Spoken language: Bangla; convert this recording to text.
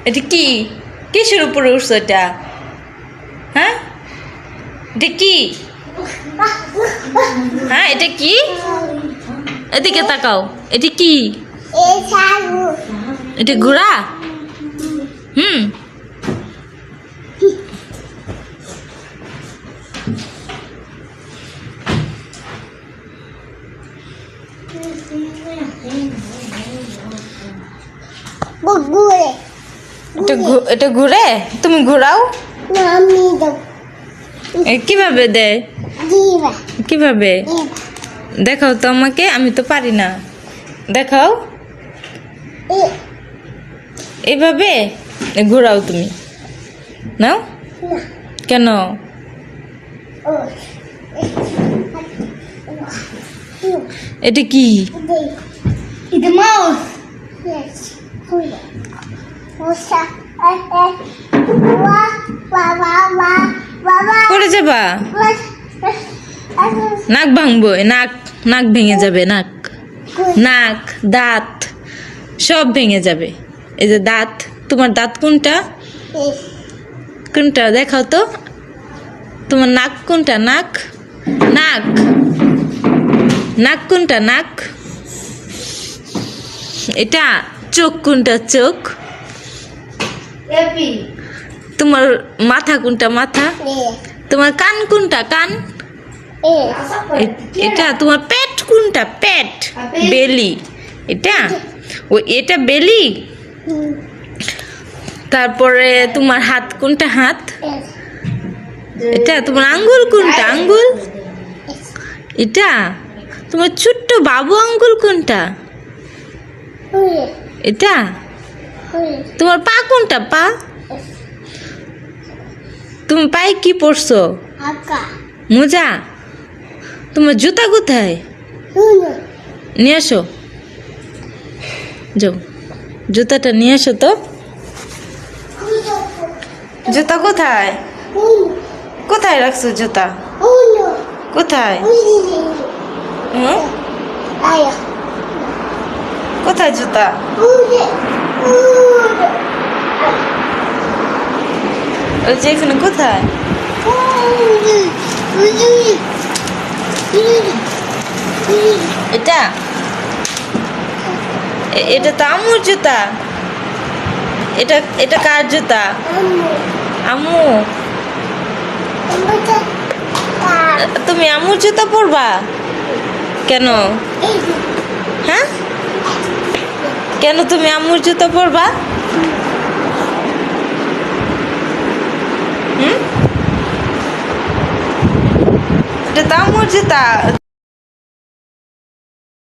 এটা কি? কিসের উপরে উঠছো এটা? হ্যাঁ, এটা কি? হ্যাঁ, এটা কি? এদিকে তাকাও। এটা কি? এটা ঘোড়া? হুম। এটা ঘুরে? তুমি ঘোরাও? কিভাবে দেয়? কিভাবে দেখাও তো আমাকে, আমি তো পারি না। দেখাও। এইভাবে ঘোরাও তুমি। নাও। কেন? এটা কি? পড়ে যাবা? নাক ভাঙবো। নাক নাক ভেঙে যাবে। নাক নাক দাঁত সব ভেঙে যাবে। এই যে দাঁত, তোমার দাঁত কোনটা? কোনটা দেখাও তো। তোমার নাক কোনটা? নাক নাক নাক কোনটা? নাক এটা। চোখ কোনটা? চোখ। তোমার মাথা কোনটা? মাথা। তোমার কান কোনটা? কান। এটা তোমার পেট কোনটা? পেট। বেলি এটা। ও এটা বেলি। তারপরে তোমার হাত কোনটা? হাত। এটা তোমার আঙ্গুল কোনটা? আঙ্গুল এটা। তোমার ছোট্ট বাবু আঙ্গুল কোনটা? এটা। তোমার পা কোনটা? পা। তুমি পায়ে কি পরছো? মোজা। তোমার জুতা কোথায়? নিয়ে আসো। যাও, জুতাটা নিয়ে আসো তো। জুতা কোথায়? কোথায় রাখছো জুতা? কোথায়? কোথায় জুতা? ওই যে এখানে। কোথায়? এটা। এটা তো আম্মুর জুতা। এটা এটা কার জুতা? আম্মু। তুমি আম্মুর জুতা পরবা কেন? হ্যাঁ, কেন তুমি আম্মুর জুতা পরবা? এটা তো আম্মুর জুতা।